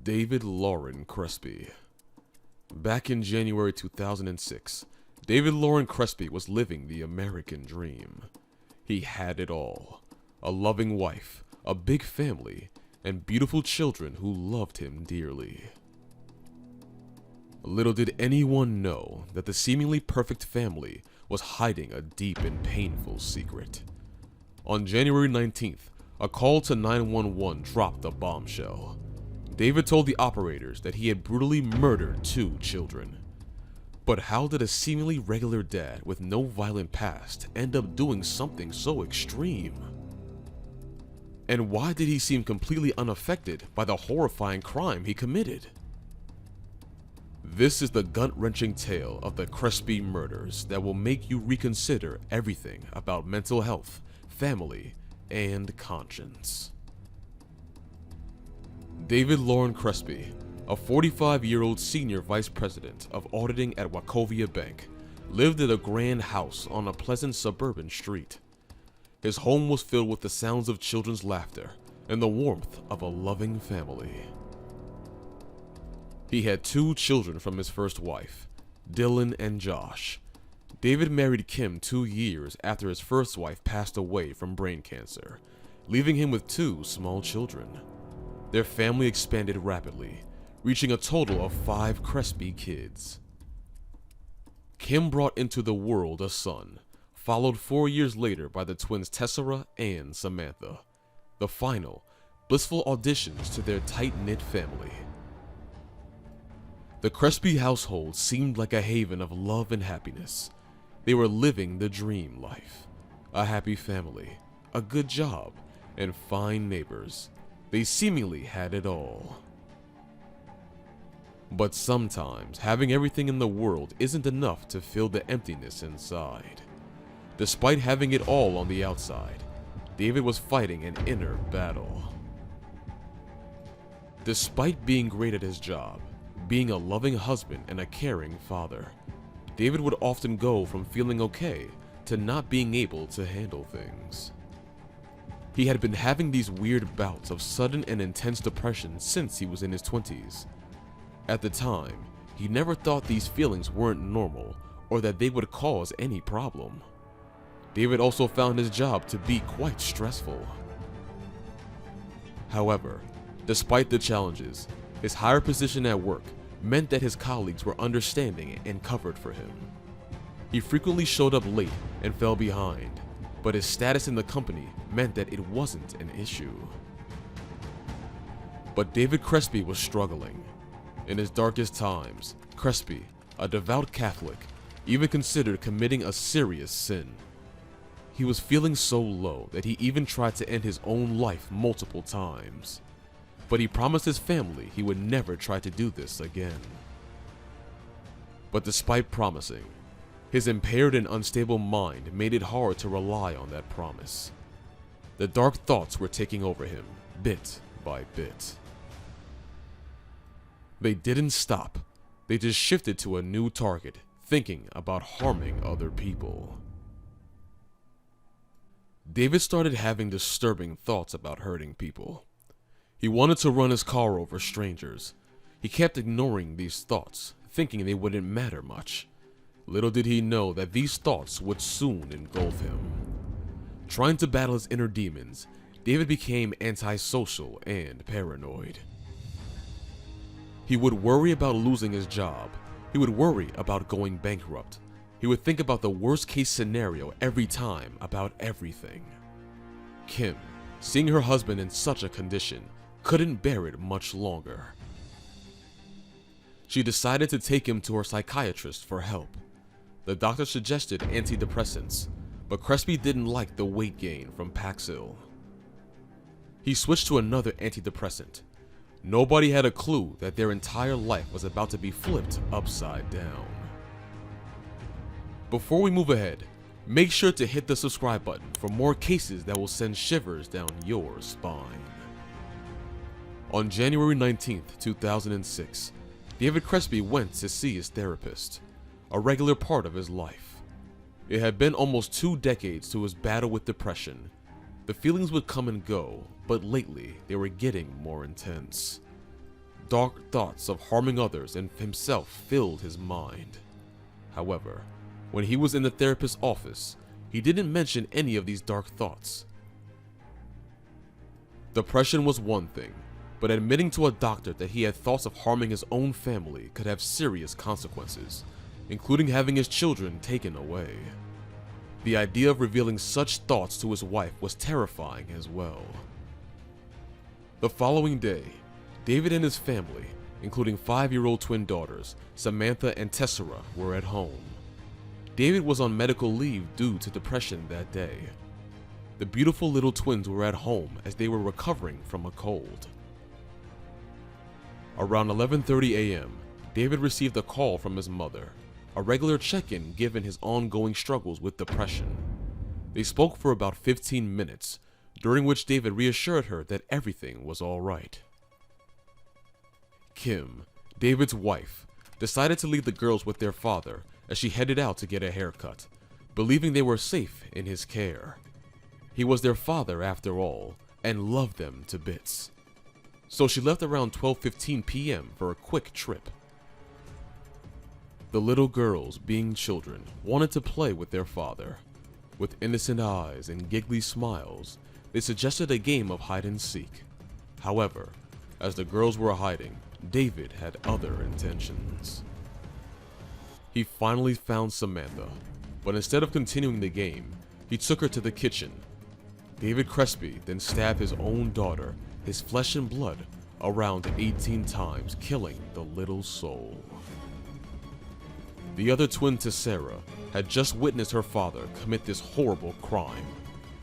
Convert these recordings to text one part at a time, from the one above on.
David Lauren Crespi. Back in January 2006, David Lauren Crespi was living the American dream. He had it all: a loving wife, a big family, and beautiful children who loved him dearly. Little did anyone know that the seemingly perfect family was hiding a deep and painful secret. On January 19th, a call to 911 dropped a bombshell. David told the operators that he had brutally murdered 2 children. But how did a seemingly regular dad with no violent past end up doing something so extreme? And why did he seem completely unaffected by the horrifying crime he committed? This is the gut-wrenching tale of the Crespi murders that will make you reconsider everything about mental health, family, and conscience. David Lauren Crespi, a 45-year-old senior vice president of auditing at Wachovia Bank, lived in a grand house on a pleasant suburban street. His home was filled with the sounds of children's laughter and the warmth of a loving family. He had 2 children from his first wife, Dylan and Josh. David married Kim 2 years after his first wife passed away from brain cancer, leaving him with 2 small children. Their family expanded rapidly, reaching a total of 5 Crespi kids. Kim brought into the world a son, followed 4 years later by the twins Tessera and Samantha, the final, blissful additions to their tight-knit family. The Crespi household seemed like a haven of love and happiness. They were living the dream life. A happy family, a good job, and fine neighbors. They seemingly had it all. But sometimes, having everything in the world isn't enough to fill the emptiness inside. Despite having it all on the outside, David was fighting an inner battle. Despite being great at his job, being a loving husband and a caring father, David would often go from feeling okay to not being able to handle things. He had been having these weird bouts of sudden and intense depression since he was in his 20s. At the time, he never thought these feelings weren't normal or that they would cause any problem. David also found his job to be quite stressful. However, despite the challenges, his higher position at work meant that his colleagues were understanding and covered for him. He frequently showed up late and fell behind, but his status in the company meant that it wasn't an issue. But David Crespi was struggling. In his darkest times, Crespi, a devout Catholic, even considered committing a serious sin. He was feeling so low that he even tried to end his own life multiple times. But he promised his family he would never try to do this again. But despite promising, his impaired and unstable mind made it hard to rely on that promise. The dark thoughts were taking over him, bit by bit. They didn't stop. They just shifted to a new target, thinking about harming other people. David started having disturbing thoughts about hurting people. He wanted to run his car over strangers. He kept ignoring these thoughts, thinking they wouldn't matter much. Little did he know that these thoughts would soon engulf him. Trying to battle his inner demons, David became antisocial and paranoid. He would worry about losing his job. He would worry about going bankrupt. He would think about the worst case scenario every time about everything. Kim, seeing her husband in such a condition, couldn't bear it much longer. She decided to take him to her psychiatrist for help. The doctor suggested antidepressants, but Crespi didn't like the weight gain from Paxil. He switched to another antidepressant. Nobody had a clue that their entire life was about to be flipped upside down. Before we move ahead, make sure to hit the subscribe button for more cases that will send shivers down your spine. On January 19th, 2006, David Crespi went to see his therapist, a regular part of his life. It had been almost 2 decades to his battle with depression. The feelings would come and go, but lately they were getting more intense. dark thoughts of harming others and himself filled his mind. However, when he was in the therapist's office, he didn't mention any of these dark thoughts. Depression was one thing, but admitting to a doctor that he had thoughts of harming his own family could have serious consequences, including having his children taken away. The idea of revealing such thoughts to his wife was terrifying as well. The following day, David and his family, including 5-year-old twin daughters, Samantha and Tessera, were at home. David was on medical leave due to depression that day. The beautiful little twins were at home as they were recovering from a cold. Around 11:30 a.m., David received a call from his mother, a regular check-in given his ongoing struggles with depression. They spoke for about 15 minutes, during which David reassured her that everything was all right. Kim, David's wife, decided to leave the girls with their father as she headed out to get a haircut, believing they were safe in his care. He was their father after all, and loved them to bits. So she left around 12:15 p.m. for a quick trip. The little girls, being children, wanted to play with their father. With innocent eyes and giggly smiles, they suggested a game of hide and seek. However, as the girls were hiding, David had other intentions. He finally found Samantha, but instead of continuing the game, he took her to the kitchen. David Crespi then stabbed his own daughter, his flesh and blood, around 18 times, killing the little soul. The other twin, Tessera, had just witnessed her father commit this horrible crime.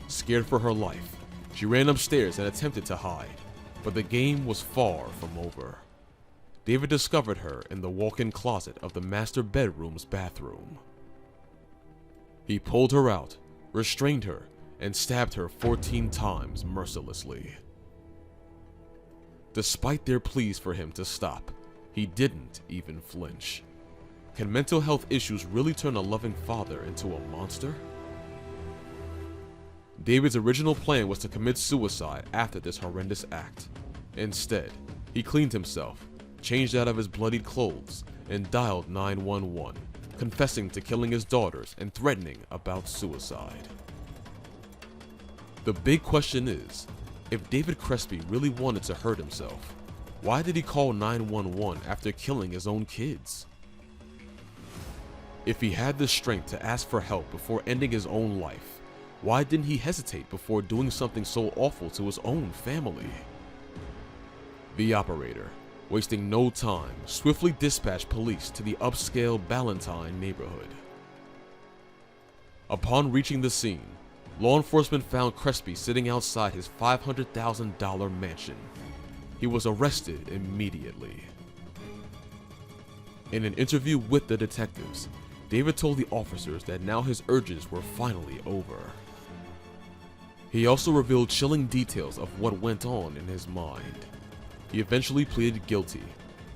Scared for her life, she ran upstairs and attempted to hide, but the game was far from over. David discovered her in the walk-in closet of the master bedroom's bathroom. He pulled her out, restrained her, and stabbed her 14 times mercilessly. Despite their pleas for him to stop, he didn't even flinch. Can mental health issues really turn a loving father into a monster? David's original plan was to commit suicide after this horrendous act. Instead, he cleaned himself, changed out of his bloodied clothes, and dialed 911, confessing to killing his daughters and threatening about suicide. The big question is, if David Crespi really wanted to hurt himself, why did he call 911 after killing his own kids? If he had the strength to ask for help before ending his own life, why didn't he hesitate before doing something so awful to his own family? The operator, wasting no time, swiftly dispatched police to the upscale Ballantyne neighborhood. Upon reaching the scene, law enforcement found Crespi sitting outside his $500,000 mansion. He was arrested immediately. In an interview with the detectives, David told the officers that now his urges were finally over. He also revealed chilling details of what went on in his mind. He eventually pleaded guilty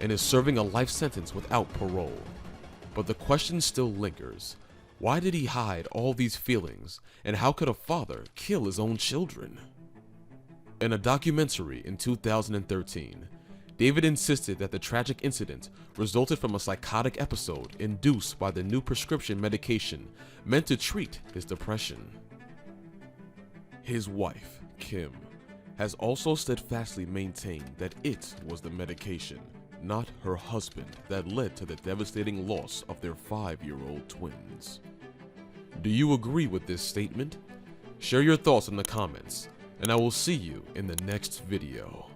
and is serving a life sentence without parole. But the question still lingers. Why did he hide all these feelings, and how could a father kill his own children? In a documentary in 2013, David insisted that the tragic incident resulted from a psychotic episode induced by the new prescription medication meant to treat his depression. His wife, Kim, has also steadfastly maintained that it was the medication, not her husband, that led to the devastating loss of their 5-year-old twins. Do you agree with this statement? Share your thoughts in the comments, and I will see you in the next video.